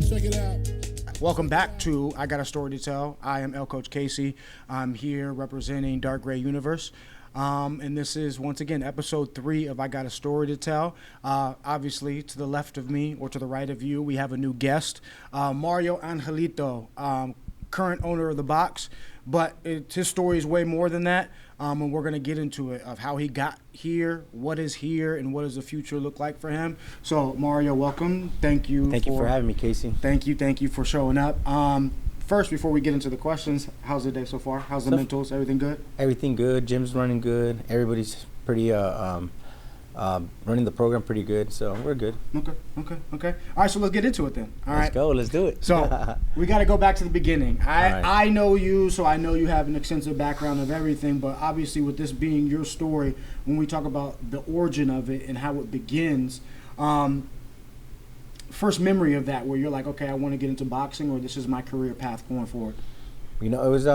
Check it out. Welcome back to I Got a Story to Tell. I am L Coach Casey. I'm here representing Dark Gray Universe. And this is, once again, episode 3 of I Got a Story to Tell. Obviously, to the left of me or to the right of you, we have a new guest, Mario Angelito, current owner of the box. But his story is way more than that, and we're going to get into it, of how he got here, what is here, and what does the future look like for him. So, Mario, welcome. Thank you for having me, Casey. Thank you for showing up. First, before we get into the questions, how's the day so far? How's the mentals? Everything good? Everything good. Gym's running good. Everybody's pretty running the program pretty good, so we're good. Okay. All right, so let's get into it then. Let's go. Let's do it. So we got to go back to the beginning. Right. I know you, so I know you have an extensive background of everything, but obviously with this being your story, when we talk about the origin of it and how it begins, first memory of that where you're like, okay, I want to get into boxing, or this is my career path going forward? You know, it was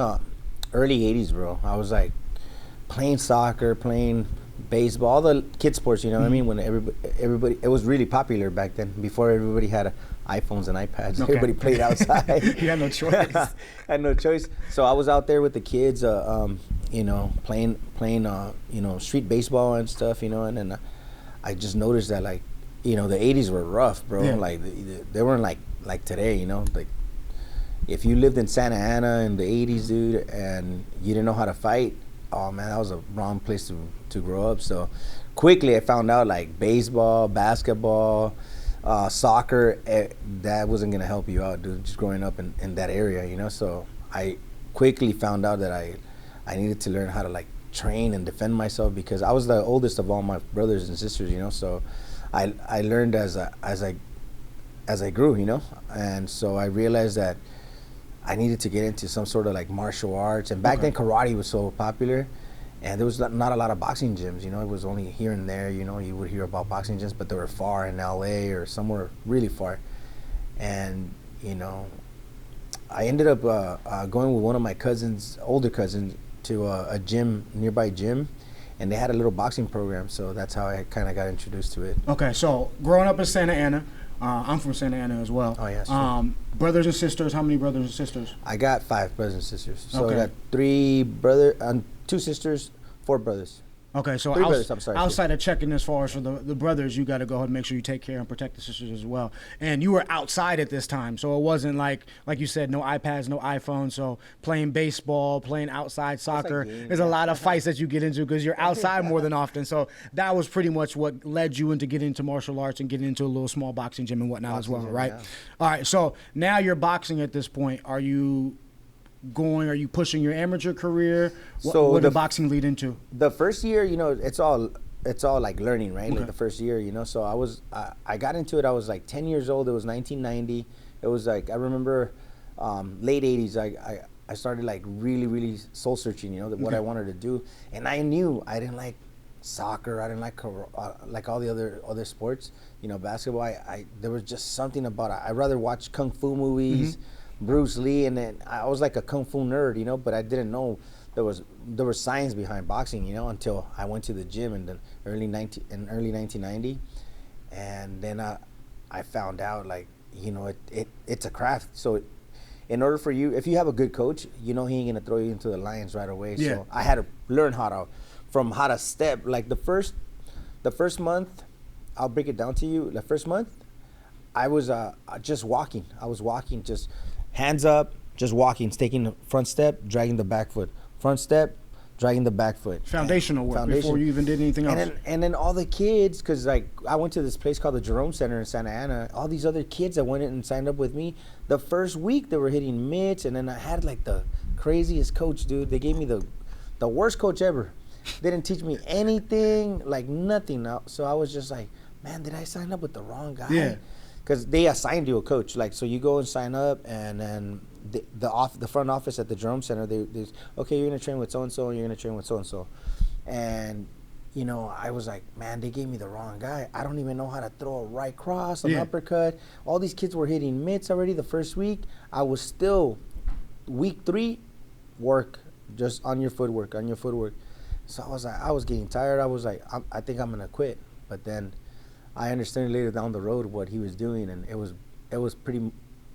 early 80s, bro. I was like playing soccer, playing baseball, all the kid sports, you know what I mean? When everybody, it was really popular back then, before everybody had iPhones and iPads. Okay. Everybody played outside. You had no choice. I had no choice. So I was out there with the kids, you know, playing, you know, street baseball and stuff, you know, and then I just noticed that, like, you know, the 80s were rough, bro. Yeah. Like, they weren't like today, you know? Like, if you lived in Santa Ana in the 80s, dude, and you didn't know how to fight, oh, man, that was a wrong place to grow up. So quickly I found out, like, baseball, basketball, soccer, that wasn't going to help you out, dude, just growing up in that area, you know? So I quickly found out that I needed to learn how to, like, train and defend myself, because I was the oldest of all my brothers and sisters, you know? So I learned as I grew, you know? And so I realized that I needed to get into some sort of, like, martial arts. And back then karate was so popular, and there was not a lot of boxing gyms, you know? It was only here and there, you know? You would hear about boxing gyms, but they were far in LA or somewhere really far. And, you know, I ended up going with one of my cousins, older cousins, to a gym, nearby gym, and they had a little boxing program, so that's how I kind of got introduced to it. Okay, so growing up in Santa Ana, I'm from Santa Ana as well. Oh, yes. Brothers and sisters, how many brothers and sisters? I got 5 brothers and sisters. So okay. I got 3 brothers, 2 sisters, 4 brothers. Okay, so 3 brothers, I'm sorry. Outside of checking as far as for the brothers, you got to go ahead and make sure you take care and protect the sisters as well. And you were outside at this time, so it wasn't like you said, no iPads, no iPhones. So playing baseball, playing outside soccer, there's a lot of fights that you get into because you're outside more than often. So that was pretty much what led you into getting into martial arts and getting into a little small boxing gym and whatnot as well, right? Yeah. All right, so now you're boxing at this point. Are you pushing your amateur career? What did boxing lead into? The first year, you know, it's all like learning, right? Okay. Like the first year, you know. So I got into it. I was like 10 years old. It was 1990. It was like, I remember late 80s. I started like really soul searching, you know, what I wanted to do. And I knew I didn't like soccer. I didn't like like all the other sports, you know, basketball. There was just something about it. I'd rather watch kung fu movies. Bruce Lee, and then I was like a kung fu nerd, you know, but I didn't know there was science behind boxing, you know, until I went to the gym in the early 1990, and then I found out, like, you know, it's a craft. So in order for you, if you have a good coach, you know, he ain't gonna throw you into the lions right away. Yeah. So I had to learn how to step. Like the first month, I'll break it down to you. The first month, I was just walking. I was walking, just hands up, just walking, taking the front step, dragging the back foot. Front step, dragging the back foot. Foundational work before you even did anything else. And then all the kids, because like I went to this place called the Jerome Center in Santa Ana. All these other kids that went in and signed up with me, the first week they were hitting mitts, and then I had like the craziest coach, dude. They gave me the worst coach ever. They didn't teach me anything, like nothing. So I was just like, man, did I sign up with the wrong guy? Yeah. Because they assigned you a coach, like, so you go and sign up, and then the front office at the Jerome Center, they okay, you're gonna train with so and so, and you're gonna train with so and so, and you know, I was like, man, they gave me the wrong guy. I don't even know how to throw a right cross, an uppercut. All these kids were hitting mitts already the first week. I was still week 3, work just on your footwork. So I was getting tired. I was like, I think I'm gonna quit, but then I understood later down the road what he was doing, and it was pretty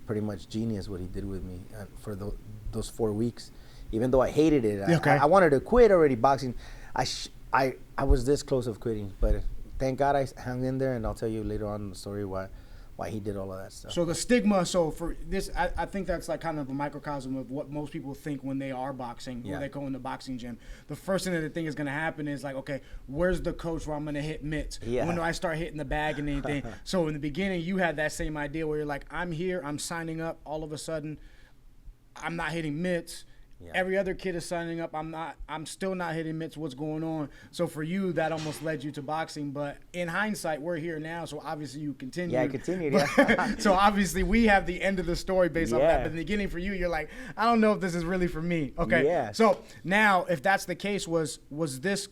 pretty much genius what he did with me for those 4 weeks. Even though I hated it, I wanted to quit already boxing. I was this close of quitting, but thank God I hung in there, and I'll tell you later on in the story why he did all of that stuff. So the stigma, so for this, I think that's like kind of a microcosm of what most people think when they are boxing, when they go in the boxing gym. The first thing that they think is going to happen is like, okay, where's the coach where I'm going to hit mitts? Yeah. When do I start hitting the bag and anything? So in the beginning, you had that same idea where you're like, I'm here, I'm signing up. All of a sudden, I'm not hitting mitts. Yeah. Every other kid is signing up. I'm still not hitting mitts. What's going on? So for you, that almost led you to boxing. But in hindsight, we're here now, so obviously you continue. Yeah, I continued. Yeah. So obviously we have the end of the story based on that. But in the beginning, for you, you're like, I don't know if this is really for me. Okay. Yeah. So now, if that's the case, was this?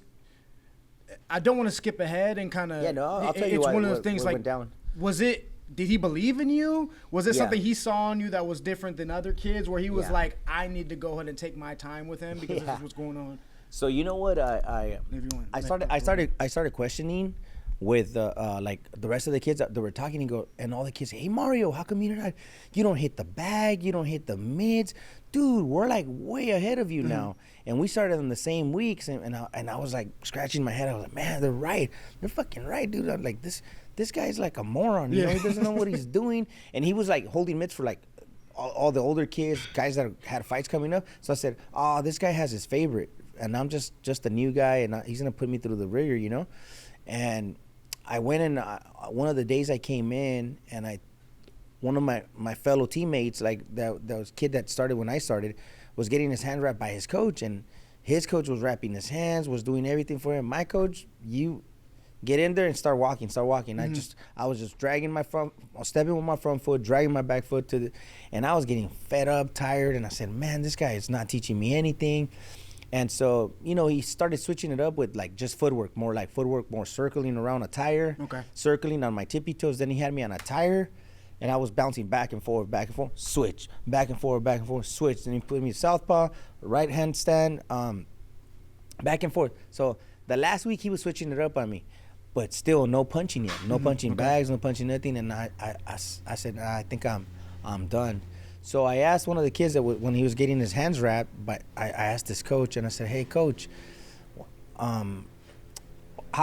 I don't want to skip ahead and kind of. Yeah, no, I'll tell you it's what, one of those things like. Went down. Was it? Did he believe in you? Was it something he saw in you that was different than other kids where he was like, I need to go ahead and take my time with him because this is what's going on? So you know what? I started questioning with like the rest of the kids that were talking and all the kids say, hey Mario, how come you don't hit the bag, you don't hit the mids? Dude, we're like way ahead of you now. And we started in the same weeks, and I was like scratching my head. I was like, man, they're right. They're fucking right, dude. I'm like, this guy's like a moron. You know, he doesn't know what he's doing. And he was like holding mitts for like all the older kids, guys that had fights coming up. So I said, oh, this guy has his favorite, and I'm just a new guy, and he's gonna put me through the ringer, you know. And I went in one of the days I came in, and one of my fellow teammates, like that was kid that started when I started, was getting his hand wrapped by his coach, and his coach was wrapping his hands, was doing everything for him. My coach, you get in there and start walking. I was just dragging stepping with my front foot, dragging my back foot and I was getting fed up, tired, and I said, man, this guy is not teaching me anything. And so, you know, he started switching it up with like just footwork, more circling around a tire, circling on my tippy toes. Then he had me on a tire, and I was bouncing back and forth, switch, back and forth, switch. And he put me southpaw, right hand stand, back and forth. So the last week he was switching it up on me, but still no punching yet, no punching bags, no punching nothing. And I said, I think I'm done. So I asked one of the kids that when he was getting his hands wrapped, but I asked his coach, and I said, hey coach, how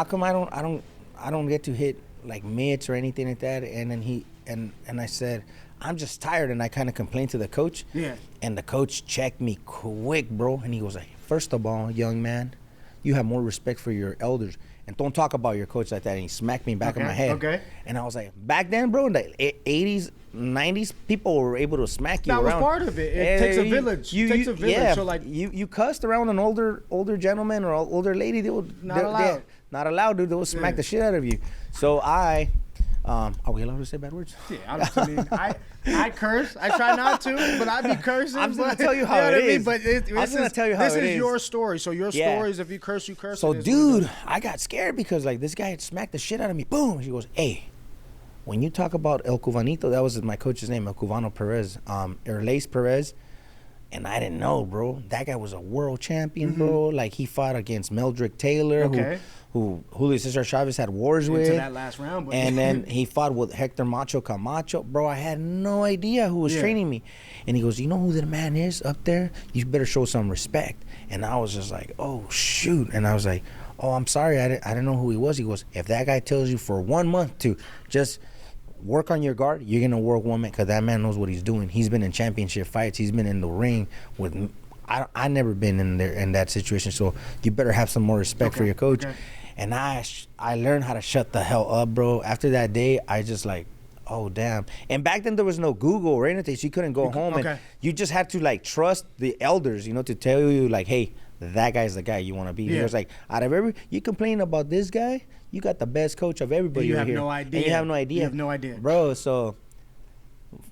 come I don't get to hit like mitts or anything like that? And then and I said, I'm just tired, and I kind of complained to the coach. Yeah. And the coach checked me quick, bro, and he was like, first of all, young man, you have more respect for your elders, and don't talk about your coach like that. And he smacked me back in my head. Okay. And I was like, back then, bro, in the 80s, 90s, people were able to smack you that around. Was part of it. It takes a village. It takes a village. Yeah, so like you cussed around an older gentleman or older lady, they would not allowed. Not allowed, dude. They would smack the shit out of you. So are we allowed to say bad words? Yeah, I curse. I try not to, but I be cursing. I'm going to tell you how it is. But I'm going to tell you how it is. This is your story. So your story is if you curse, you curse. So, dude, I got scared because, like, this guy had smacked the shit out of me. Boom. She goes, hey, when you talk about El Cubanito, that was my coach's name, El Cubano Perez, Erlace Perez. And I didn't know, bro. That guy was a world champion, bro. Like, he fought against Meldrick Taylor, who Julio Cesar Chavez had wars with. Into that last round. But and then he fought with Hector Macho Camacho. Bro, I had no idea who was training me. And he goes, you know who the man is up there? You better show some respect. And I was just like, oh, shoot. And I was like, oh, I'm sorry. I didn't know who he was. He goes, if that guy tells you for 1 month to just work on your guard, you're going to work 1 minute, because that man knows what he's doing. He's been in championship fights. He's been in the ring with I never been in there in that situation, so you better have some more respect for your coach. And I learned how to shut the hell up, bro. After that day, I just like, oh, damn. And back then, there was no Google or anything, so you couldn't go home. And you just had to, like, trust the elders, you know, to tell you, like, hey, that guy's the guy you want to be. He was like, out of you complain about this guy, you got the best coach of everybody you right have here. No idea. And you have no idea. You have no idea. Bro, so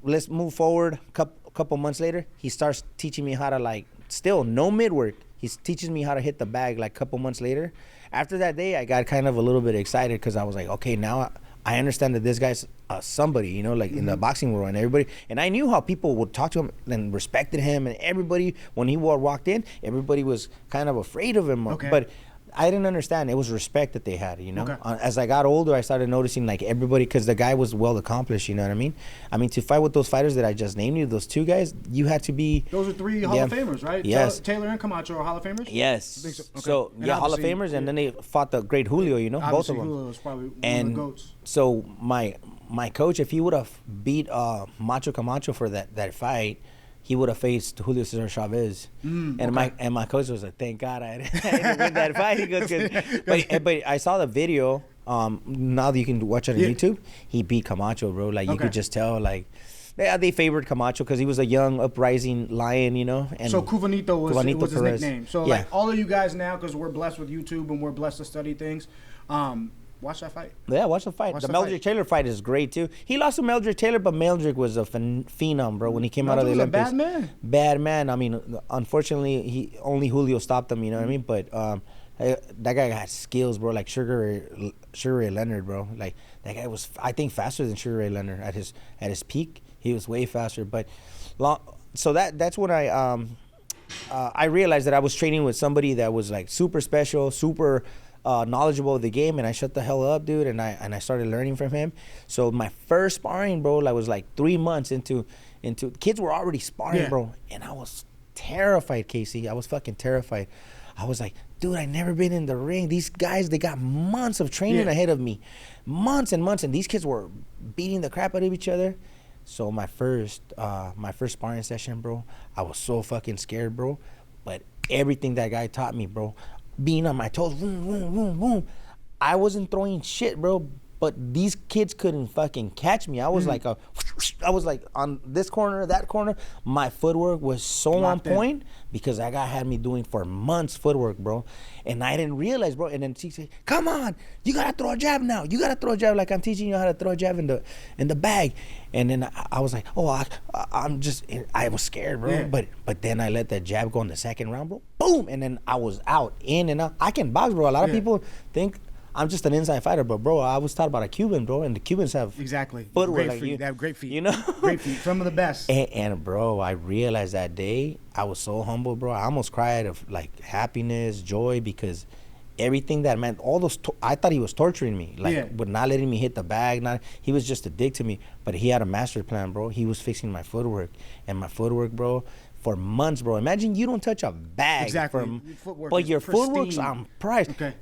let's move forward. A couple months later, he starts teaching me how to, like, still no mid work. He teaches me how to hit the bag, like, a couple months later. After that day, I got kind of a little bit excited because I was like, okay, now I understand that this guy's somebody, you know, like in the boxing world, and everybody. And I knew how people would talk to him and respected him, and everybody, when he walked in, everybody was kind of afraid of him. But I didn't understand. It was respect that they had, you know. Okay. As I got older, I started noticing like everybody, because the guy was well accomplished. You know what I mean? I mean, to fight with those fighters that I just named you, those two guys, you had to be. Those are 3 Hall of Famers, right? Yes. Taylor and Camacho are Hall of Famers. Yes. I think so. Okay. So yeah, Hall of Famers, and then they fought the great Julio. You know, both of them. Julio was probably one and of the goats. so my coach, if he would have beat Macho Camacho for that fight, he would have faced Julio Cesar Chavez. And my coach was like, thank God I didn't win that fight. He goes, but I saw the video. Now that you can watch it on YouTube, he beat Camacho, bro. Like you could just tell, like they favored Camacho because he was a young uprising lion, you know. And so Cubanito was his Perez. nickname. So like all of you guys now, because we're blessed with YouTube and we're blessed to study things. Watch that fight. Yeah, watch the fight. The Meldrick Taylor fight is great too. He lost to Meldrick Taylor, but Meldrick was a phenom, bro. When he came out of the Olympics, a bad man. Bad man. I mean, unfortunately, only Julio stopped him. You know what I mean? But that guy had skills, bro. Like Sugar Ray Leonard, bro. Like that guy was, I think, faster than Sugar Ray Leonard at his peak. He was way faster. But so that's when I realized that I was training with somebody that was like super special, super. Knowledgeable of the game, and I shut the hell up, dude, and I started learning from him. So my first sparring, bro, I was like 3 months into kids were already sparring, bro, and I was terrified, Casey. I was fucking terrified. I was like, dude, I never been in the ring. These guys, they got months of training ahead of me, months and months, and these kids were beating the crap out of each other. So my first sparring session, bro, I was so fucking scared, bro, but everything that guy taught me, bro. Being on my toes, boom, boom, boom, boom. I wasn't throwing shit, bro, but these kids couldn't fucking catch me. I was like on this corner, that corner. My footwork was so on point because that guy had me doing for months footwork, bro. And I didn't realize, bro. And then she said, "Come on, you gotta throw a jab now. You gotta throw a jab, like I'm teaching you how to throw a jab in the bag." And then I was like, "Oh, I was scared, bro." Yeah. But then I let that jab go in the second round, bro. Boom, and then I was out, in and out. I can box, bro. A lot of people think I'm just an inside fighter, but bro, I was taught about a Cuban, bro, and the Cubans have footwork great like feet. you. They have great feet. You know, great feet. Some of the best. And bro, I realized that day I was so humble, bro. I almost cried of like happiness, joy, because everything that meant all those. I thought he was torturing me, like but not letting me hit the bag. He was just a dick to me, but he had a master plan, bro. He was fixing my footwork, and my footwork, bro. For months, bro. Imagine you don't touch a bag. Exactly. But your footwork's on price. Okay.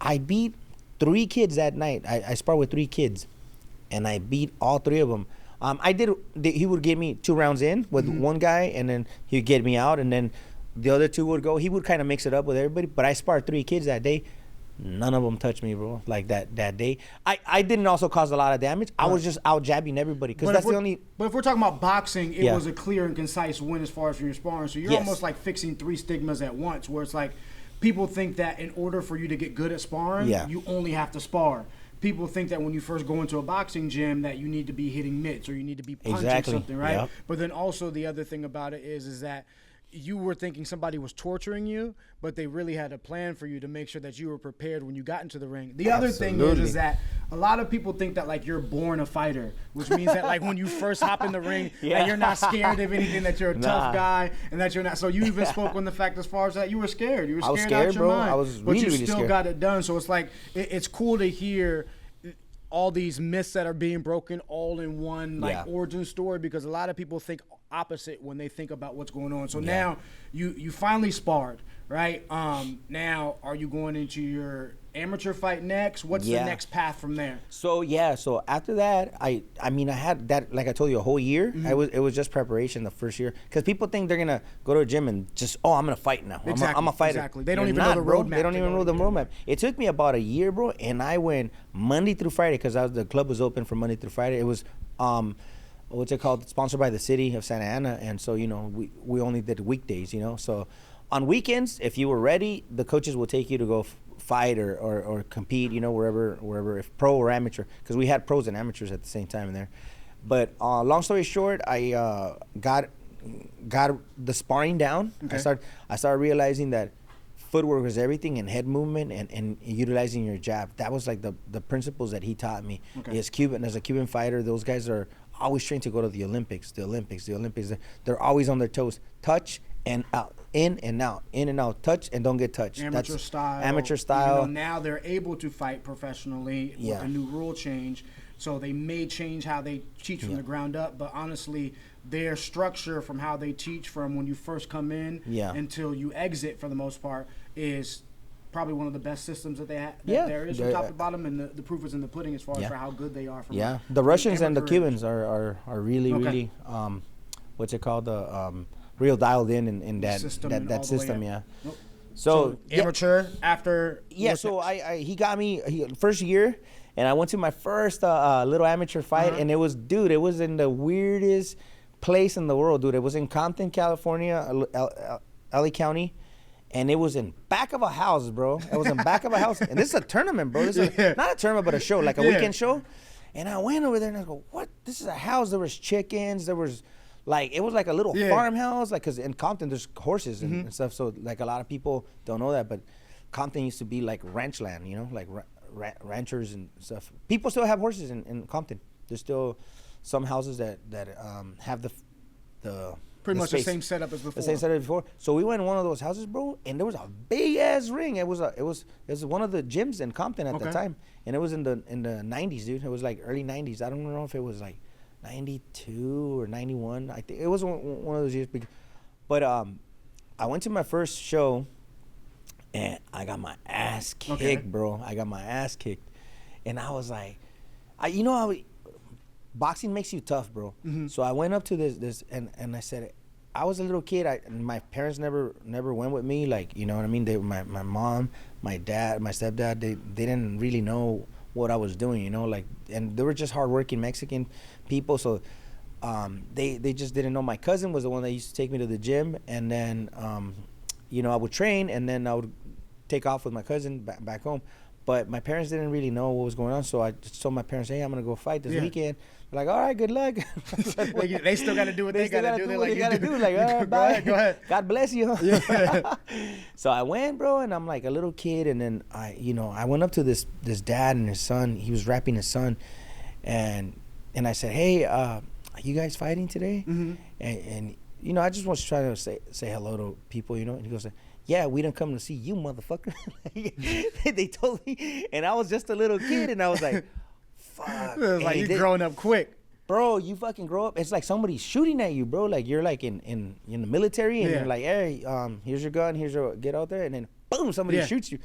I beat 3 kids that night. I sparred with 3 kids, and I beat all 3 of them. He would get me 2 rounds in with one guy, and then he'd get me out, and then the other 2 would go. He would kind of mix it up with everybody. But I sparred 3 kids that day. None of them touched me, bro. Like that day. I didn't also cause a lot of damage. I was just out jabbing everybody because that's the only. But if we're talking about boxing, it was a clear and concise win as far as your sparring. So you're almost like fixing 3 stigmas at once, where it's like people think that in order for you to get good at sparring, you only have to spar. People think that when you first go into a boxing gym that you need to be hitting mitts or you need to be punching something, right? Yep. But then also the other thing about it is that you were thinking somebody was torturing you, but they really had a plan for you to make sure that you were prepared when you got into the ring. The other thing is that a lot of people think that like you're born a fighter, which means that like when you first hop in the ring, that you're not scared of anything, that you're a tough guy, and that you're not. So you even spoke on the fact as far as that you were scared. You were scared out your mind. I was but really, you really still scared. got it done. So it's like it's cool to hear all these myths that are being broken all in one origin story, because a lot of people think opposite when they think about what's going on. So now you finally sparred, right? Now are you going into your amateur fight next? What's the next path from there? So after that, I mean I had that, like I told you, a whole year. It was just preparation the first year, because people think they're gonna go to a gym and just I'm gonna fight now. I'm a fighter. Exactly. They don't even know the roadmap. They don't even know the roadmap. It took me about a year, bro, and I went Monday through Friday because the club was open from Monday through Friday. It was what's it called? Sponsored by the city of Santa Ana, and so we only did weekdays, So on weekends, if you were ready, the coaches will take you to go fight or compete, wherever, if pro or amateur, because we had pros and amateurs at the same time in there. But long story short, I got the sparring down. Okay. I started realizing that footwork was everything, and head movement and utilizing your jab. That was like the principles that he taught me. Okay. As a Cuban fighter, those guys are always trained to go to the Olympics. They're always on their toes. Touch and out, in and out, touch and don't get touched. Amateur style. Amateur style. You know, now they're able to fight professionally with the new rule change. So they may change how they teach from the ground up, but honestly, their structure from how they teach from when you first come in until you exit, for the most part, is probably one of the best systems that they have. There is from top to bottom, and the proof is in the pudding as far as for how good they are. From the Russians and the Cubans are really really what's it called, the real dialed in that system. Nope. So amateur after so he got me first year, and I went to my first little amateur fight, and it was in the weirdest place in the world, dude. It was in Compton, California, LA County, and it was in back of a house, bro. It was in back of a house, and this is a tournament, bro. This is not a tournament, but a show, like a weekend show. And I went over there and I go, what? This is a house. There was chickens. There was it was like a little farmhouse, like, because in Compton there's horses and stuff. So like a lot of people don't know that, but Compton used to be like ranch land, you know, like ranchers and stuff. People still have horses in Compton. There's still some houses that have the pretty much space. the same setup as before. The same setup as before. So we went in one of those houses, bro, and there was a big ass ring. It was one of the gyms in Compton at the time, and it was in the 90s, dude. It was like early 90s. I don't know if it was like 92 or 91. I think it was one of those years. But I went to my first show, and I got my ass kicked, bro. I got my ass kicked, and I was like, you know how boxing makes you tough, bro. So I went up to this and I said, I was a little kid. My parents never went with me, like, you know what I mean. My mom, my dad, my stepdad, they didn't really know what I was doing, you know, like, and they were just hardworking Mexican people, so they just didn't know. My cousin was the one that used to take me to the gym, and then you know, I would train, and then I would take off with my cousin back home. But my parents didn't really know what was going on, so I just told my parents, hey, I'm going to go fight this weekend. They're like, all right, good luck. They still got to do what they got to do. They're like, you got to do. Like, all right, bye. Go ahead. God bless you. Yeah. So I went, bro, and I'm like a little kid, and then I went up to this dad and his son. He was rapping his son, and I said, hey, are you guys fighting today? And you know, I just was trying to say hello to people, you know, and he goes, yeah, we didn't come to see you, motherfucker. They told me, and I was just a little kid, and I was like, fuck. It was like you growing up quick. Bro, you fucking grow up. It's like somebody's shooting at you, bro. Like you're like in the military, and you're like, hey, here's your gun, get out there, and then boom, somebody shoots you.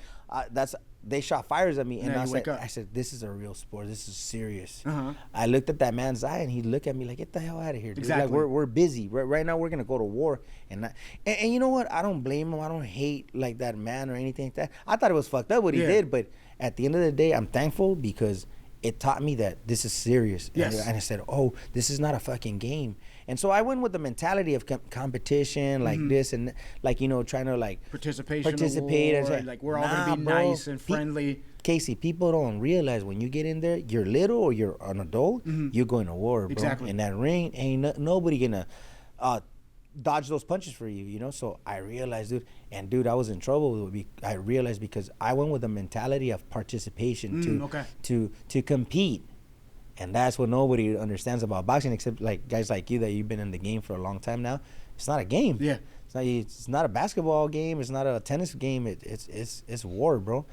They shot fires at me, and I said, this is a real sport. This is serious. I looked at that man's eye, and he looked at me like, get the hell out of here, dude. Exactly. Like, we're busy. Right now, we're going to go to war. And you know what? I don't blame him. I don't hate, like, that man or anything like that. I thought it was fucked up what he did, but at the end of the day, I'm thankful because it taught me that this is serious. Yes. And I said, oh, this is not a fucking game. And so I went with the mentality of competition, like this, and like, you know, trying to like participate and say, like, we're all gonna be nice and friendly. Casey, people don't realize when you get in there, you're little or you're an adult, you're going to war, bro. Exactly. In that ring, ain't nobody gonna dodge those punches for you, you know. So I realized, dude, I was in trouble. I realized because I went with the mentality of participation to compete. And that's what nobody understands about boxing, except like guys like you that you've been in the game for a long time now. It's not a game. Yeah. It's not a basketball game. It's not a tennis game. It's war, bro.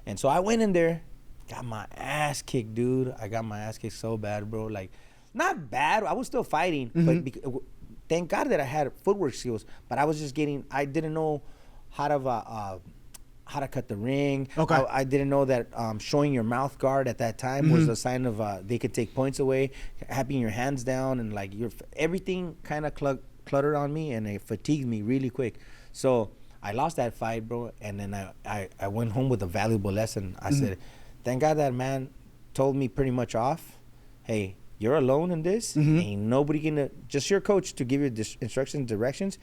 And so I went in there, got my ass kicked, dude. I got my ass kicked so bad, bro. Like, not bad. I was still fighting, but thank God that I had footwork skills. But I didn't know how to cut the ring. Okay. I didn't know that showing your mouth guard at that time was a sign of they could take points away. Having your hands down and like everything kind of cluttered on me, and it fatigued me really quick. So I lost that fight, bro. And then I went home with a valuable lesson. I said, thank God that man told me pretty much off, hey, you're alone in this. Ain't nobody gonna, just your coach to give you instructions, directions,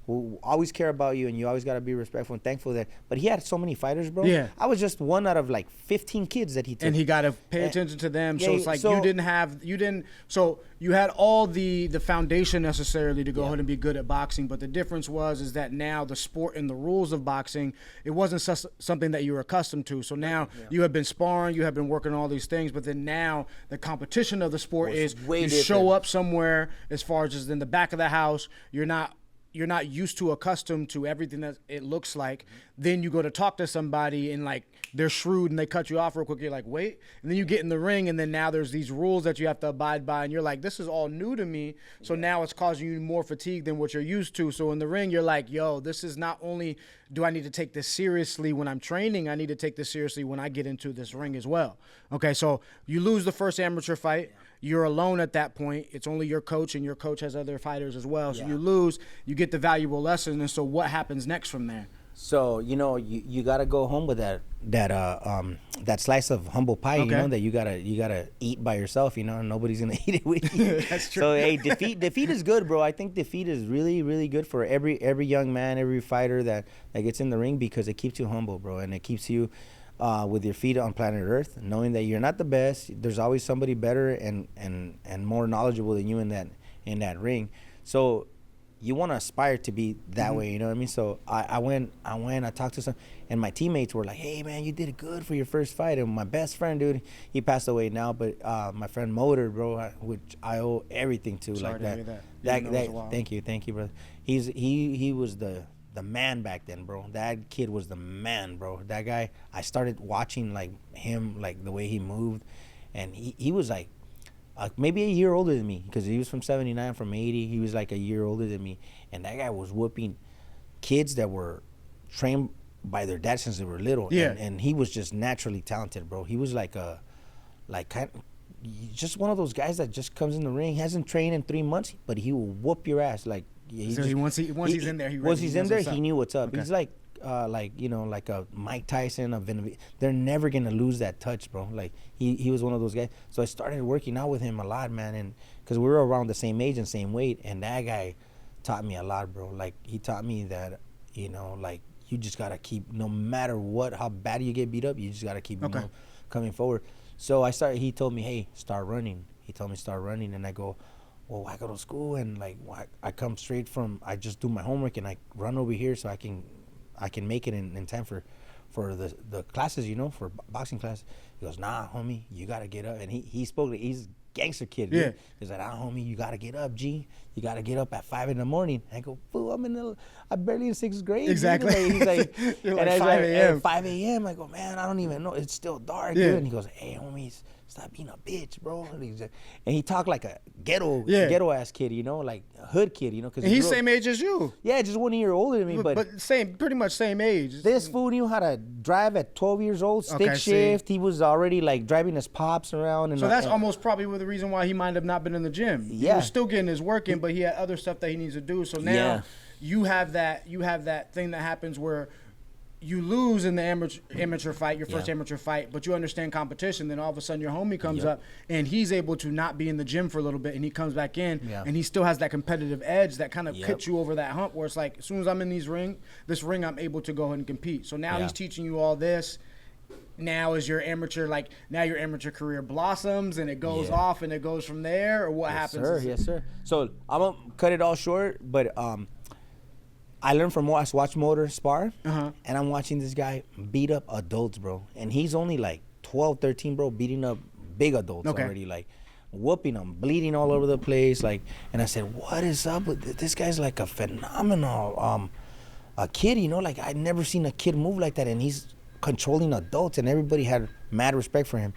who always care about you, and you always got to be respectful and thankful that. But he had so many fighters, bro. Yeah. I was just one out of like 15 kids that he took. And he got to pay attention to them. So it's like so you had all the foundation necessarily to go ahead and be good at boxing. But the difference is that now the sport and the rules of boxing, it wasn't something that you were accustomed to. So now you have been sparring, you have been working on all these things, but then now the competition of the sport is you show up somewhere as far as just in the back of the house. You're not used to accustomed to everything that it looks like. Then you go to talk to somebody and like they're shrewd and they cut you off real quick. You're like, wait, and then you get in the ring and then now there's these rules that you have to abide by and you're like, this is all new to me. So now it's causing you more fatigue than what you're used to. So in the ring, you're like, yo, this is not only do I need to take this seriously when I'm training, I need to take this seriously when I get into this ring as well. Okay, so you lose the first amateur fight. You're alone at that point. It's only your coach, and your coach has other fighters as well. So you lose, you get the valuable lesson, and so what happens next from there? So you gotta go home with that slice of humble pie, that you gotta eat by yourself, and nobody's gonna eat it with you. That's true. So hey, defeat is good, bro. I think defeat is really, really good for every young man, every fighter that gets in the ring, because it keeps you humble, bro, and it keeps you with your feet on planet Earth, knowing that you're not the best. There's always somebody better and more knowledgeable than you in that ring. So you want to aspire to be that way, you know what I mean? So I talked to some, and my teammates were like, hey man, you did good for your first fight. And my best friend, dude, he passed away now, but my friend Motor, bro, which I owe everything to. Sorry like to hear that. Thank you, brother. He was the man back then, bro. That kid was the man, bro. That guy, I started watching like him, like the way he moved, and he was like maybe a year older than me, because he was from 79, from 80. He was like a year older than me, and that guy was whooping kids that were trained by their dad since they were little. And he was just naturally talented, bro. He was just one of those guys that just comes in the ring, hasn't trained in 3 months, but he will whoop your ass. Like once he's in there, he knew what's up. Okay. He's like a Mike Tyson, they're never gonna lose that touch, bro. Like he was one of those guys. So I started working out with him a lot, man, and because we were around the same age and same weight, and that guy taught me a lot, bro. Like he taught me that, like you just gotta keep, no matter how bad you get beat up, you just gotta keep coming forward. So he told me, hey, start running. He told me start running, and I go, well, I go to school, and like I come straight from, I just do my homework and I run over here so I can make it in time for the classes, for boxing class. He goes, nah, homie, you gotta get up. And he's a gangster kid. Yeah. He's like, homie, you gotta get up, G. You gotta get up at 5 a.m. I go, fool, I'm barely in 6th grade. Exactly. He's like, You're and like 5 a.m. 5 a.m. I go, man, I don't even know. It's still dark, Yeah. dude. And he goes, hey, homies, stop being a bitch, bro. And he talked like a ghetto ass kid, like a hood kid, because he's same age as you. Yeah, just 1 year older than me, but pretty much same age. This fool knew how to drive at 12 years old, stick shift. He was already like driving his pops around, and so that's almost probably the reason why he might have not been in the gym. Yeah, he was still getting his work in, but he had other stuff that he needs to do. So now you have that thing that happens where you lose in the amateur fight, your first amateur fight, but you understand competition. Then all of a sudden your homie comes up and he's able to not be in the gym for a little bit, and he comes back in and he still has that competitive edge that kind of puts you over that hump where it's like, as soon as I'm in this ring, I'm able to go ahead and compete. So now he's teaching you all this. Now is your amateur, your amateur career blossoms and it goes off and it goes from there, or what happens? Yes, sir. So I'm gonna cut it all short, but I learned from watch Motor spar, and I'm watching this guy beat up adults, bro. And he's only like 12, 13, bro, beating up big adults already, like whooping them, bleeding all over the place. Like, and I said, what is up with this? This guy's like a phenomenal a kid, like I'd never seen a kid move like that, and he's controlling adults, and everybody had mad respect for him.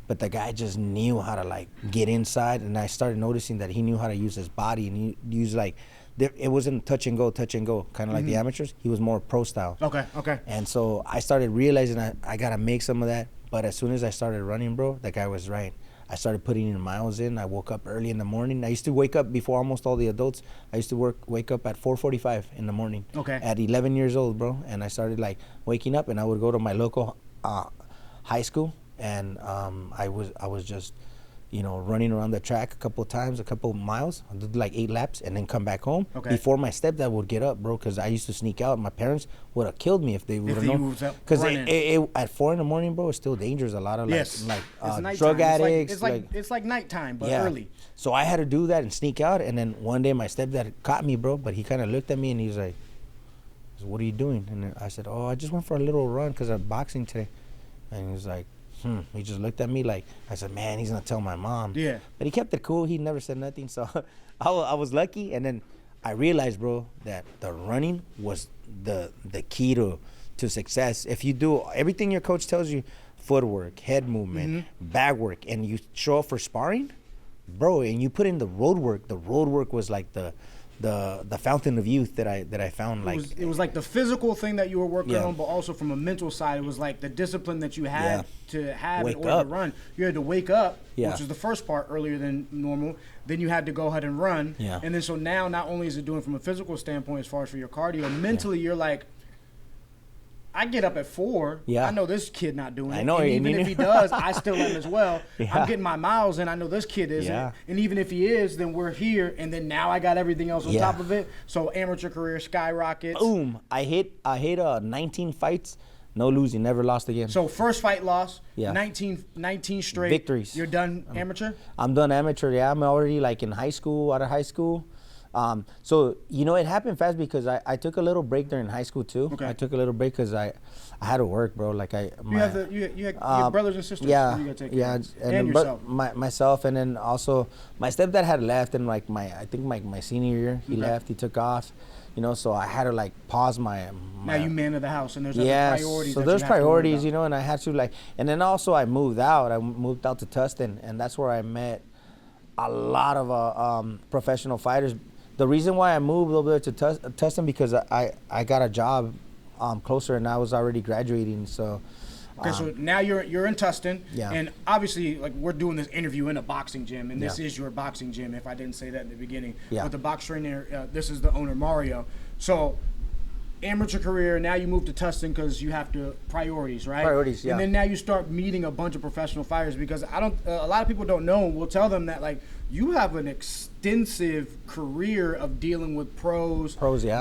But the guy just knew how to like get inside, and I started noticing that he knew how to use his body, and he used like, it wasn't touch and go, kind of like the amateurs. He was more pro style. Okay. And so I started realizing I gotta make some of that. But as soon as I started running, bro, that guy was right. I started putting in miles in. I woke up early in the morning. I used to wake up before almost all the adults. I used to wake up at 4:45 in the morning. Okay. At 11 years old, bro. And I started like waking up, and I would go to my local high school, and I was just, running around the track a couple miles. I did like 8 laps and then come back home. Okay. Before my stepdad would get up, bro, because I used to sneak out. My parents would have killed me if they would have known. Because at 4 in the morning, bro, it's still dangerous. A lot of drug addicts. It's like nighttime, but early. So I had to do that and sneak out. And then one day my stepdad caught me, bro, but he kind of looked at me and he was like, what are you doing? And I said, I just went for a little run because I'm boxing today. And he was like, He just looked at me like, I said, man, he's going to tell my mom. Yeah. But he kept it cool. He never said nothing. So I was lucky. And then I realized, bro, that the running was the key to success. If you do everything your coach tells you, footwork, head movement, bag work, and you show up for sparring, bro, and you put in the road work was like the fountain of youth that I found. It was like the physical thing that you were working on, but also from a mental side, it was like the discipline that you had to have in order to run. You had to wake up, which was the first part earlier than normal. Then you had to go ahead and run. And then so now not only is it doing from a physical standpoint as far as for your cardio, mentally you're like, I get up at 4. I know this kid not doing it. I know. And even if he does, I still am as well. I'm getting my miles in. I know this kid isn't. And even if he is, then we're here. And then now I got everything else on top of it. So amateur career skyrockets. Boom. I hit 19 fights, no losing, never lost again. So first fight loss, 19 straight. Victories. You're done amateur? I'm done amateur, I'm already like in high school, out of high school. So, it happened fast because I took a little break during high school too. I took a little break because I had to work, bro. Like you have your brothers and sisters. Yeah, you gotta take yeah, and yourself. Myself, and then also my stepdad had left, and like I think my senior year he left. He took off, so I had to like pause my. Now you man of the house, and there's other priorities. So there's priorities, and I had to and then also I moved out. I moved out to Tustin, and that's where I met a lot of professional fighters. The reason why I moved over there to Tustin because I got a job closer and I was already graduating. So okay, so now you're in Tustin, and obviously like we're doing this interview in a boxing gym, and this is your boxing gym. If I didn't say that in the beginning, but the box trainer, this is the owner Mario. So amateur career, now you move to Tustin because you have to priorities, right? Priorities, And then now you start meeting a bunch of professional fighters because a lot of people don't know. We'll tell them that like you have an extensive career of dealing with pros,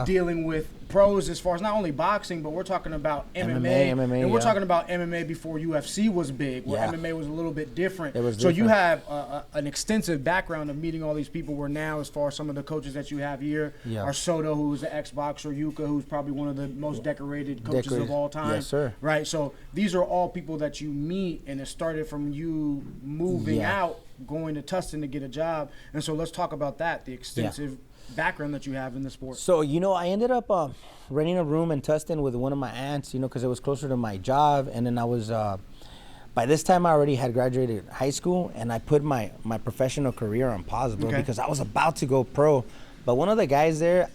dealing with pros as far as not only boxing, but we're talking about MMA and we're talking about MMA before UFC was big, where MMA was a little bit different. So you have an extensive background of meeting all these people. Where now, as far as some of the coaches that you have here, are Soto, who's an ex-boxer, Yuka, who's probably one of the most decorated coaches of all time. Yes, sir. Right. So these are all people that you meet, and it started from you moving out, going to Tustin to get a job. And so let's talk about that, the extensive background that you have in the sport. So, I ended up renting a room in Tustin with one of my aunts, because it was closer to my job. And then I was, by this time I already had graduated high school, and I put my professional career on pause, bro, because I was about to go pro. But one of the guys there,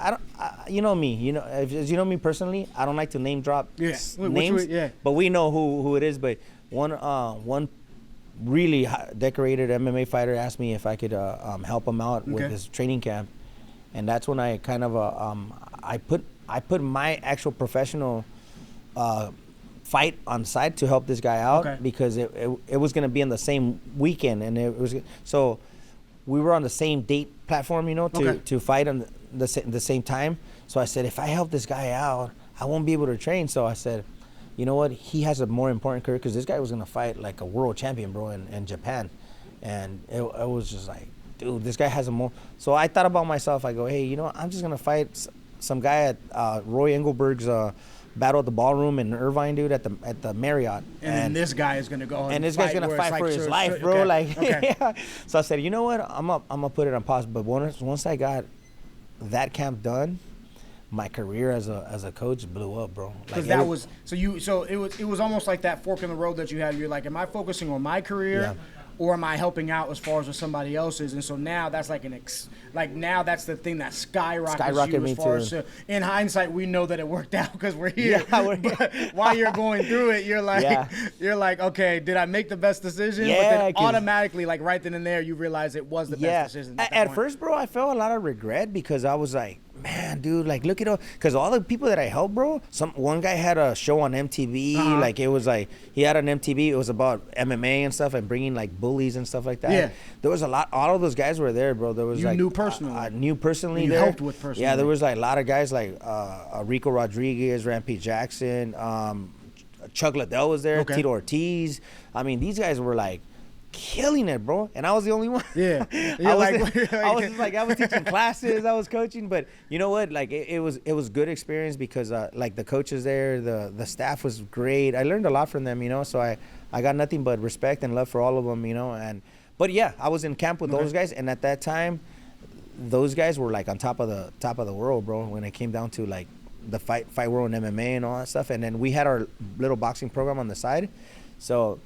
you know me, as you know me personally, I don't like to name drop names, but we know who it is. But one really decorated MMA fighter asked me if I could help him out with his training camp, and that's when I kind of I put my actual professional fight on site to help this guy out because it was going to be in the same weekend, and it was so we were on the same date platform, to fight on the same time. So I said, if I help this guy out, I won't be able to train. So I said, you know what? He has a more important career because this guy was going to fight like a world champion, bro, in Japan. And it was just like, dude, this guy has a more. So I thought about myself. I go, hey, I'm just going to fight some guy at Roy Engelberg's Battle at the Ballroom in Irvine, dude, at the Marriott. And then this guy is going to go and this guy's going to fight for his life, bro. So I said, you know what? I'm gonna put it on pause. But once I got that camp done, my career as a coach blew up, bro. Because it was almost like that fork in the road that you had. You're like, am I focusing on my career, or am I helping out as far as with somebody else's? And so now that's like now that's the thing that skyrockets you as far as in hindsight, we know that it worked out because we're here. But while you're going through it, you're like, okay, did I make the best decision? But then automatically, like right then and there, you realize it was the best decision. At first, bro, I felt a lot of regret because I was like, man, dude, like look at all, because all the people that I helped, bro. One guy had a show on MTV, like it was like he had an MTV. It was about MMA and stuff and bringing like bullies and stuff like that. Yeah, there was a lot. All of those guys were there, bro. There was knew personally. Knew personally. You helped with personally. Yeah, there was like a lot of guys like Rico Rodriguez, Rampage Jackson, Chuck Liddell was there, Tito Ortiz. I mean, these guys were like killing it, bro, and I was the only one. Yeah, I was teaching classes, I was coaching, but you know what? Like it was good experience because like the coaches there, the staff was great. I learned a lot from them, So I got nothing but respect and love for all of them, But yeah, I was in camp with those guys, and at that time, those guys were like on top of the world, bro, when it came down to like the fight world and MMA and all that stuff. And then we had our little boxing program on the side, so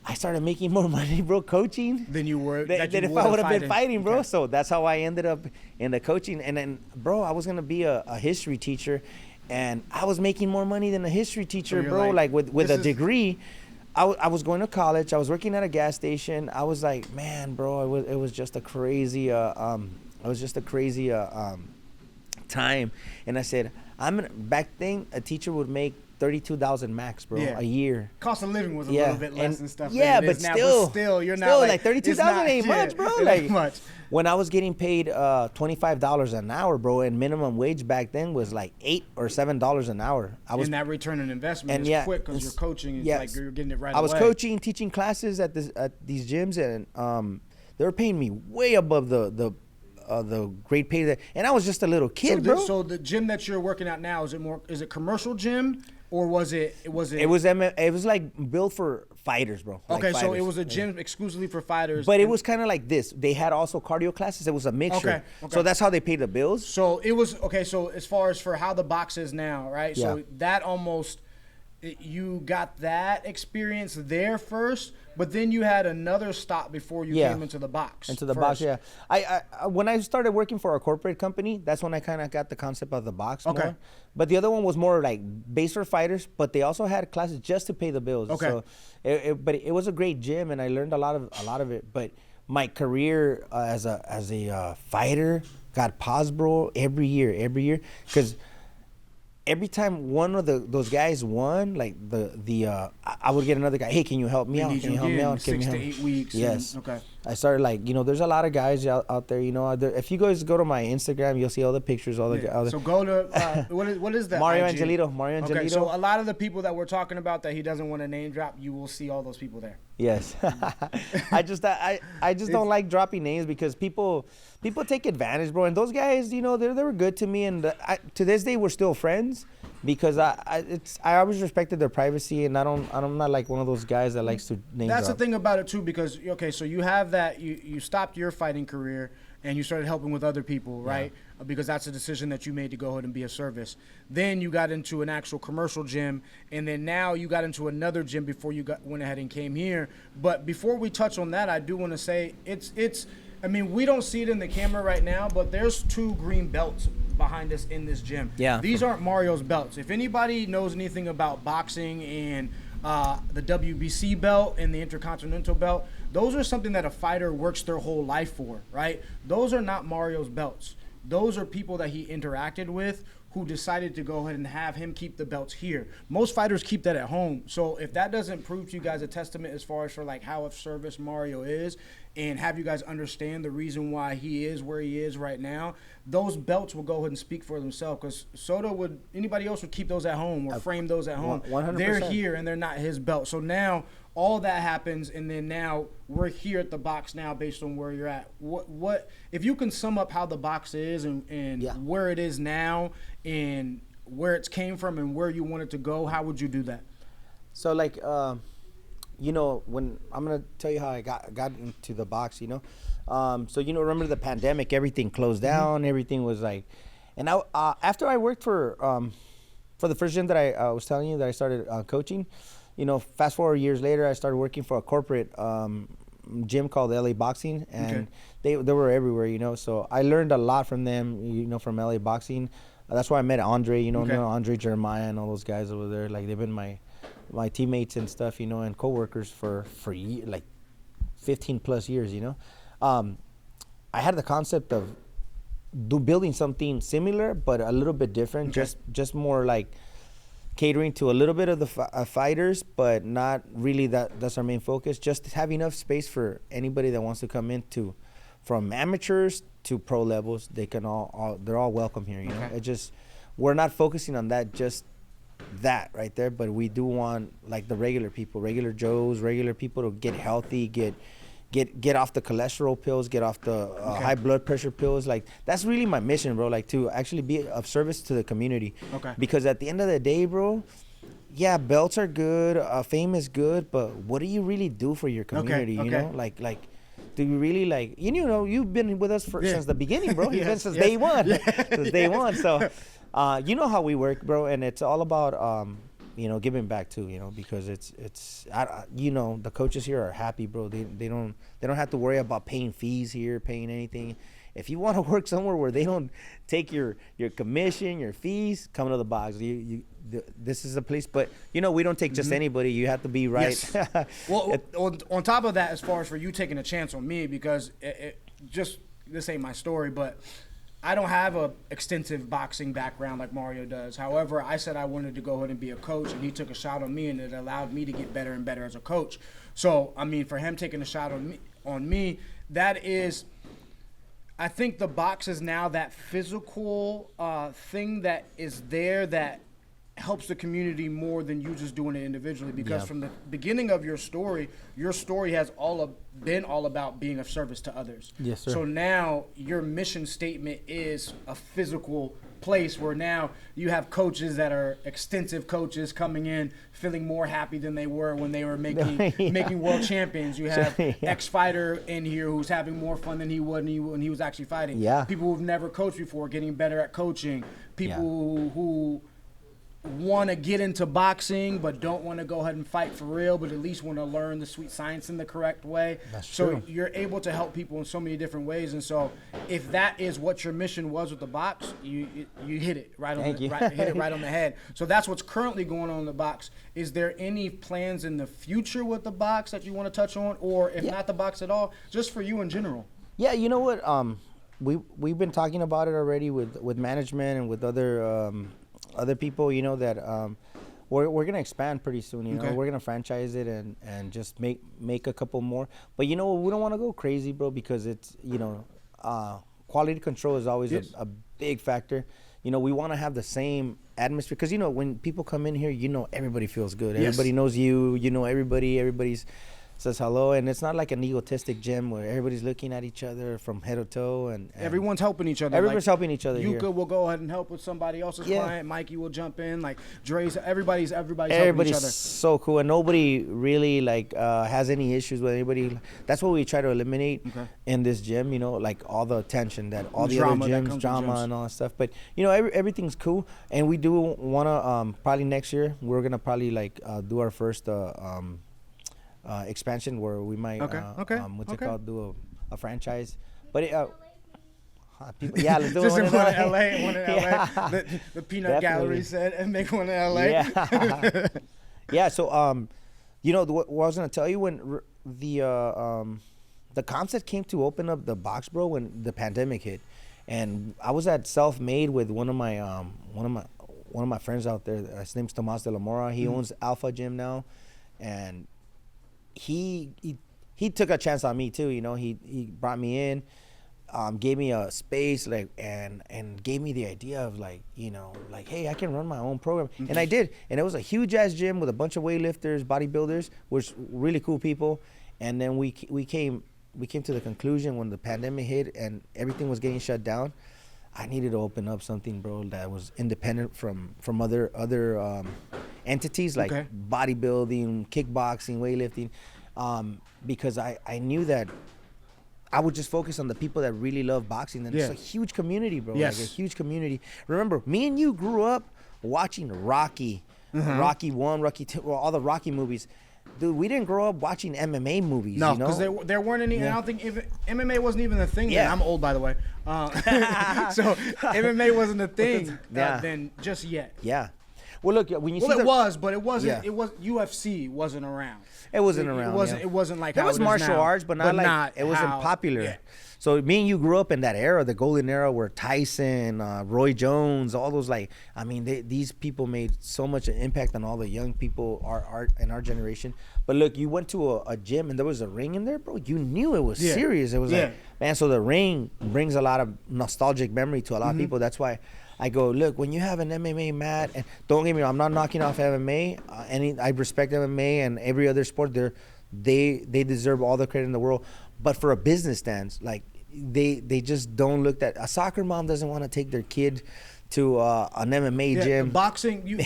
I started making more money, bro, coaching than you were than if I would have been fighting, bro. Okay. So that's how I ended up in the coaching. And then, bro, I was gonna be a history teacher, and I was making more money than a history teacher, So bro. Like with a degree. I was going to college. I was working at a gas station. I was like, man, bro, it was just a crazy time. And I said, back then a teacher would make 32,000 max, bro, a year. Cost of living was a little bit less and stuff. Yeah, but still, you're not like 32,000 ain't much, bro. Like much. When I was getting paid $25 an hour, bro, and minimum wage back then was like $8 or $7 an hour. And that return on investment is quick because you're coaching. It's like you're getting it right away. I was coaching, teaching classes at these gyms, and they were paying me way above the great pay that, and I was just a little kid, bro. So the gym that you're working at now, is it commercial gym or was it? It was like built for fighters, bro. Okay, like so fighters. it was a gym exclusively for fighters. But it was kind of like this. They had also cardio classes. It was a mixture. Okay. So that's how they paid the bills. So it was okay. So as far as for how the box is now, right? Yeah. So that almost. You got that experience there first, but then you had another stop before you came into the box. Box, yeah. I when I started working for a corporate company, that's when I kind of got the concept of the box more. But the other one was more like based for fighters, but they also had classes just to pay the bills. Okay. So but it was a great gym, and I learned a lot of it. But my career as a fighter got paused, bro, every year, because every time one of those guys won, like I would get another guy. Hey, can you help me out? Can you help me out? 6 to 8 weeks. Yes. Okay. I started like there's a lot of guys out there. If you guys go to my Instagram, you'll see all the pictures. So go to what is that? Mario IG? Angelito. Okay, so a lot of the people that we're talking about that he doesn't want to name drop, you will see all those people there. Yes. I just don't like dropping names because people take advantage, bro. And those guys, they were good to me, and to this day we're still friends because I always respected their privacy, and I'm not like one of those guys that likes to name That's drop. the thing about it too, because so you have that you stopped your fighting career and you started helping with other people, right? Because that's a decision that you made to go ahead and be a service. Then you got into an actual commercial gym, and then now you got into another gym before you went ahead and came here. But before we touch on that, I do want to say it's. I mean, we don't see it in the camera right now, but there's 2 green belts behind us in this gym. Yeah. These aren't Mario's belts. If anybody knows anything about boxing and the WBC belt and the Intercontinental belt, those are something that a fighter works their whole life for, right? Those are not Mario's belts. Those are people that he interacted with who decided to go ahead and have him keep the belts here. Most fighters keep that at home. So if that doesn't prove to you guys a testament as far as for like how of service Mario is and have you guys understand the reason why he is where he is right now, those belts will go ahead and speak for themselves, because anybody else would keep those at home or frame those at home. 100%. They're here and they're not his belt. So now all that happens, and then now we're here at the box now based on where you're at. What if you can sum up how the box is and where it is now and where it's came from and where you want it to go, how would you do that? So like when I'm gonna tell you how I got into the box, so remember the pandemic, everything closed down, everything was like, and I after I worked for the first gym that I was telling you that I started coaching, fast forward years later, I started working for a corporate gym called LA Boxing, and they were everywhere, so I learned a lot from them, from LA Boxing. That's why I met Andre, Andre Jeremiah and all those guys over there. Like they've been my teammates and stuff, and coworkers for like 15 plus years, I had the concept of building something similar, but a little bit different, just more like catering to a little bit of the fighters, but not really that's our main focus. Just have enough space for anybody that wants to come into, from amateurs to pro levels. They can they're all welcome here, It just, we're not focusing on that, just that right there, but we do want like the regular people, regular Joes, regular people to get healthy, get off the cholesterol pills, get off the high blood pressure pills. Like that's really my mission, bro, like to actually be of service to the community. Because at the end of the day, bro, yeah, belts are good, fame is good, but what do you really do for your community? Like do you really like? You know, you've been with us since the beginning, bro. You've been since yes. day one, Yeah. since day one. So, you know how we work, bro, and it's all about you know, giving back too, you know, because you know, the coaches here are happy, bro. They don't have to worry about paying fees here, paying anything. If you want to work somewhere where they don't take your commission, your fees, come to the box. This is a place, but you know, we don't take just anybody. You have to be right. Yes. Well, on top of that, as far as for you taking a chance on me, because just this ain't my story, but I don't have a extensive boxing background like Mario does. However, I said I wanted to go ahead and be a coach, and he took a shot on me, and it allowed me to get better and better as a coach. So, I mean, for him taking a shot on me, that is, I think the box is now that physical thing that is there that helps the community more than you just doing it individually, because from the beginning of your story has been all about being of service to others. Yes, sir. So now your mission statement is a physical place where now you have coaches that are extensive coaches coming in feeling more happy than they were when they were making world champions. You have ex-fighter in here who's having more fun than he would when he was actually fighting. Yeah. People who've never coached before getting better at coaching. People who want to get into boxing but don't want to go ahead and fight for real, but at least want to learn the sweet science in the correct way. That's so true. You're able to help people in so many different ways, and so if that is what your mission was with the box, you hit it right on hit it right on the head. So that's what's currently going on in the box. Is there any plans in the future with the box that you want to touch on, or if not the box at all, just for you in general? Yeah, you know what? We've been talking about it already with management and with other people, you know, that we're gonna expand pretty soon. You know, we're gonna franchise it and just make a couple more. But you know, we don't want to go crazy, bro, because it's, you know, quality control is always a big factor. You know, we want to have the same atmosphere, because you know, when people come in here, you know, everybody feels good. Everybody knows you. You know, everybody's says hello, and it's not like an egotistic gym where everybody's looking at each other from head to toe, and everyone's helping each other. Everyone's helping each other. You will go ahead and help with somebody else's client. Mikey will jump in. Like Dre's, everybody's helping each other. So cool, and nobody really has any issues with anybody. That's what we try to eliminate in this gym. You know, like all the attention that all the other gyms, drama and all that stuff. But you know, everything's cool, and we do want to probably next year we're gonna probably do our first expansion where we might do a franchise, but let's do just one in LA. One in Yeah. LA. The Peanut Gallery said, and make one in LA. Yeah. So you know, what I was gonna tell you, when the concept came to open up the box, bro, when the pandemic hit, and I was at Self-Made with one of my friends out there. His name's Tomas de la Mora. He owns Alpha Gym now, and he took a chance on me too. You know, he brought me in, gave me a space, and gave me the idea of hey, I can run my own program. And I did, and it was a huge ass gym with a bunch of weightlifters, bodybuilders, which really cool people. And then we came to the conclusion when the pandemic hit and everything was getting shut down, I needed to open up something, bro, that was independent from other entities like bodybuilding, kickboxing, weightlifting, because I knew that I would just focus on the people that really love boxing. And it's a huge community, bro. Yes. Like a huge community. Remember, me and you grew up watching Rocky, Rocky 1, Rocky 2, all the Rocky movies. Dude, we didn't grow up watching MMA movies. No, you know? because there weren't any. I don't think MMA wasn't even a thing. Then. I'm old, by the way. So MMA wasn't a thing then just yet. Yeah. Well, look, when you see it was, but it wasn't. Yeah. It was UFC wasn't around. It wasn't around. It wasn't like there was martial arts, but not it wasn't popular. Yeah. So me and you grew up in that era, the golden era, where Tyson, Roy Jones, all those these people made so much impact on all the young people, our generation. But look, you went to a gym and there was a ring in there, bro. You knew it was serious. It was man. So the ring brings a lot of nostalgic memory to a lot of people. That's why I go, look, when you have an MMA mat, and don't get me wrong, I'm not knocking off MMA. I respect MMA and every other sport. They deserve all the credit in the world. But for a business stance, they just don't look that. A soccer mom doesn't want to take their kid to an MMA gym. Boxing,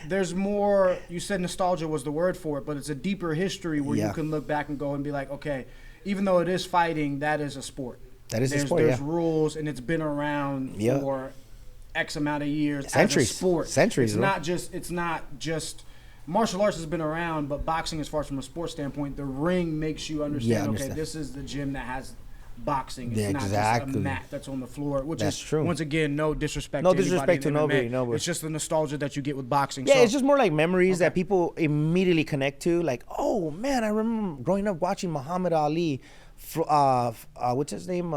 there's more. You said nostalgia was the word for it, but it's a deeper history where you can look back and go and be like, okay, even though it is fighting, that is a sport. That is a sport. There's rules, and it's been around for X amount of years. Centuries. As a sport. Centuries. It's not just. Martial arts has been around, but boxing, as far as from a sports standpoint, the ring makes you understand. Okay, this is the gym that has boxing. It's not just a mat that's on the floor, which is true. Once again, no disrespect. No to disrespect to nobody. It's just the nostalgia that you get with boxing. Yeah, it's just more like memories that people immediately connect to. Like, oh man, I remember growing up watching Muhammad Ali. What's his name?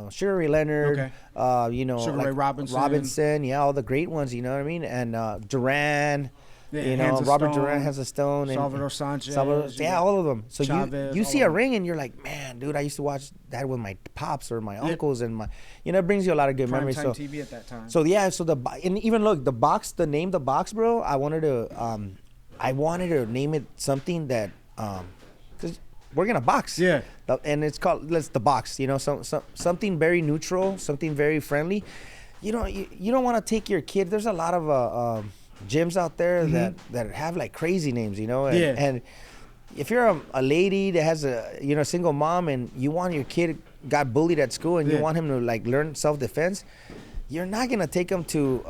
Sugar Ray Leonard. Sugar Ray Robinson. Yeah, all the great ones. You know what I mean? And Duran. Yeah, Robert Durant has a stone. Salvador Sanchez. All of them. So Chavez, you see a ring and you're like, man, dude, I used to watch that with my pops or my uncles and my, it brings you a lot of good memories. So TV at that time. So yeah, and even look, the name the box, bro. I wanted to name it something that, cause we're gonna box. Yeah. And it's called the box. Something very neutral, something very friendly. You don't want to take your kid. There's a lot of gyms out there that have like crazy names, and if you're a lady that has a single mom and you want your kid got bullied at school and you want him to like learn self-defense, you're not gonna take him to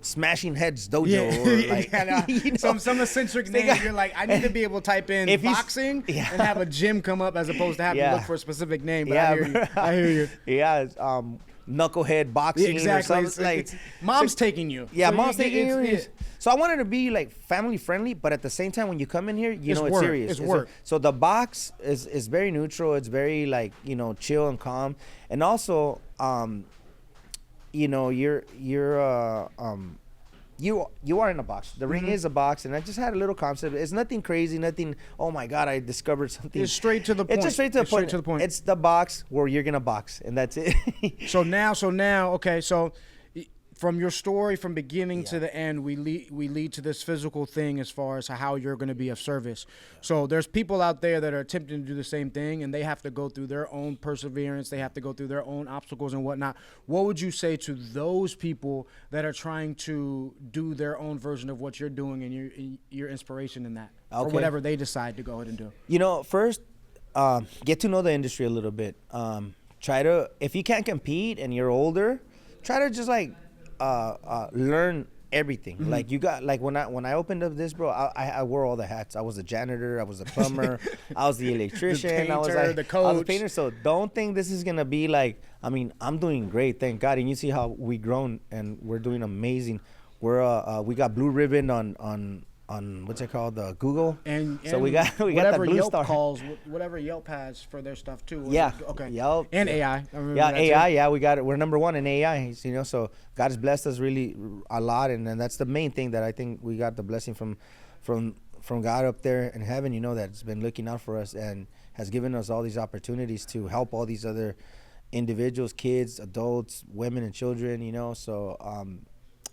Smashing Heads Dojo or some eccentric name. You're like, I need to be able to type in boxing and have a gym come up as opposed to having to look for a specific name. But I hear you. Yeah, it's, knucklehead boxing. Exactly. Or like mom's taking you. Yeah, mom's taking you. So I wanted to be like family friendly, but at the same time, when you come in here, it's serious. It's work. So the box is very neutral. It's very like chill and calm, and also you are in a box. The ring is a box, and I just had a little concept. It's nothing crazy, nothing. Oh my God, I discovered something. It's straight to the point. It's just straight to the point. It's the box where you're gonna box, and that's it. So now, okay. So from your story, from beginning to the end, we lead to this physical thing as far as how you're going to be of service. So there's people out there that are attempting to do the same thing, and they have to go through their own perseverance. They have to go through their own obstacles and whatnot. What would you say to those people that are trying to do their own version of what you're doing and your inspiration in that, or whatever they decide to go ahead and do? First, get to know the industry a little bit. Try to, if you can't compete and you're older, try to just like learn everything. Like when I opened up this, bro, I wore all the hats. I was a janitor, I was a plumber, I was the electrician, the painter, I was like the coach. I was a painter. So don't think this is gonna be like, I'm doing great, thank God. And you see how we grown and we're doing amazing. We got blue ribbon on what's it called, the Google, and so we got the blue Yelp star. Whatever Yelp has for their stuff too. Okay. Yelp and AI. AI. Yeah, we got it. We're number one in AI. So God has blessed us really a lot, and that's the main thing that I think we got the blessing from God up there in heaven. That's been looking out for us and has given us all these opportunities to help all these other individuals, kids, adults, women, and children. So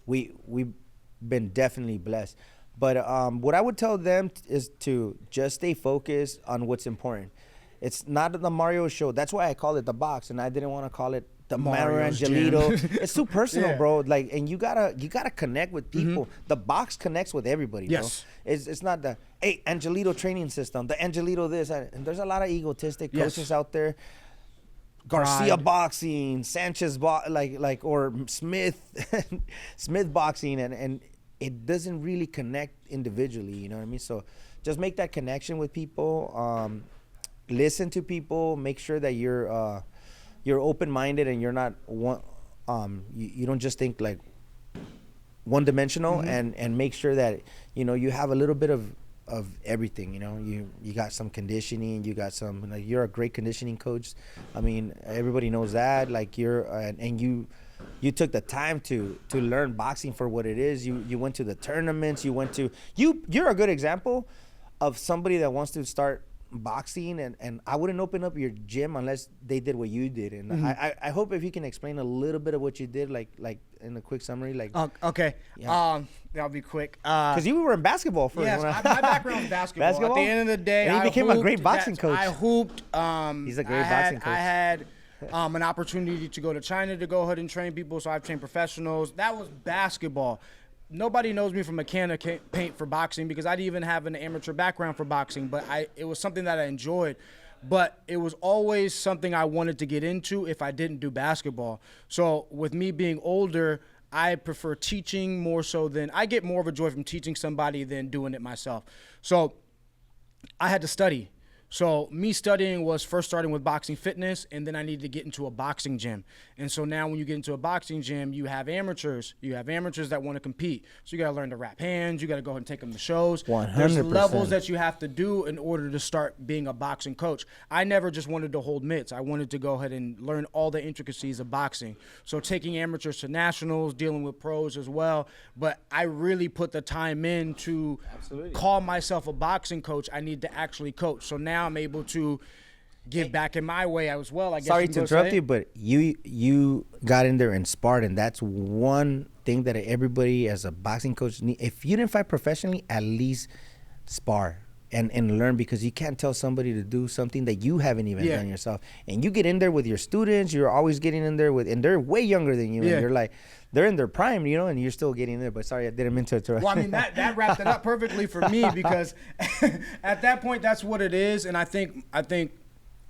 we've been definitely blessed. But what I would tell them is to just stay focused on what's important. It's not the Mario show. That's why I call it the box, and I didn't want to call it the Mario Angelito. It's too personal, bro. Like, and you gotta connect with people. The box connects with everybody, bro. Yes. It's not the Angelito training system, the Angelito this, and there's a lot of egotistic coaches out there. Garcia boxing, Sanchez or Smith boxing, and it doesn't really connect individually, you know what I mean? So just make that connection with people, listen to people, make sure that you're open-minded and you're not one, you don't just think like one-dimensional, and make sure that you have a little bit of everything. You got some conditioning, you got some, you're a great conditioning coach. I mean, everybody knows that. Like you took the time to learn boxing for what it is. You went to the tournaments. You're a good example of somebody that wants to start boxing, and I wouldn't open up your gym unless they did what you did. And I hope if you can explain a little bit of what you did, like in a quick summary, like. Okay. Yeah. That'll be quick. Because you were in basketball first. Yes, my background is basketball. At the end of the day, and he became a great boxing coach. I hooped. He's a great boxing coach. I had an opportunity to go to China to go ahead and train people, so I've trained professionals. That was basketball. Nobody knows me from a can of paint for boxing because I didn't even have an amateur background for boxing, but it was something that I enjoyed. but it was always something I wanted to get into if I didn't do basketball. So with me being older, I prefer teaching more so than I get more of a joy from teaching somebody than doing it myself. So I had to study. So me studying was first starting with boxing fitness, and then I needed to get into a boxing gym. And so now when you get into a boxing gym, you have amateurs. You have amateurs that want to compete. So you got to learn to wrap hands. You got to go ahead and take them to shows. 100%. There's levels that you have to do in order to start being a boxing coach. I never just wanted to hold mitts. I wanted to go ahead and learn all the intricacies of boxing. So taking amateurs to nationals, dealing with pros as well. But I really put the time in to call myself a boxing coach. I need to actually coach. So now I'm able to give back in my way as well. I guess. Sorry to interrupt you, but you got in there and sparred, and that's one thing that everybody as a boxing coach need. If you didn't fight professionally, at least spar and learn, because you can't tell somebody to do something that you haven't even done yourself. And you get in there with your students, you're always getting in there with, and they're way younger than you, and you're like, they're in their prime, you know, and you're still getting there. But sorry, I didn't mean to interrupt. Well, I mean, that wrapped it up perfectly for me, because at that point, that's what it is. And I think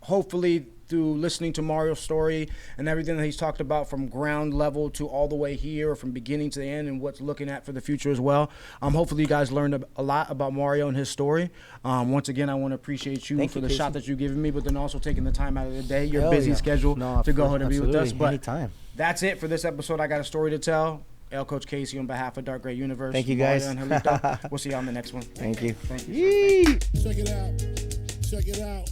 hopefully through listening to Mario's story and everything that he's talked about from ground level to all the way here, or from beginning to the end, and what's looking at for the future as well. Hopefully you guys learned a lot about Mario and his story. Once again, I want to appreciate you for the shot that you've given me, but then also taking the time out of the day, your busy schedule, to go ahead and be with us. But anytime. That's it for this episode. I got a story to tell. Coach Casey on behalf of Dark Gray Universe. Thank you, guys. Mario and Angelito. We'll see you on the next one. Thank you. Thank you. Check it out. Check it out.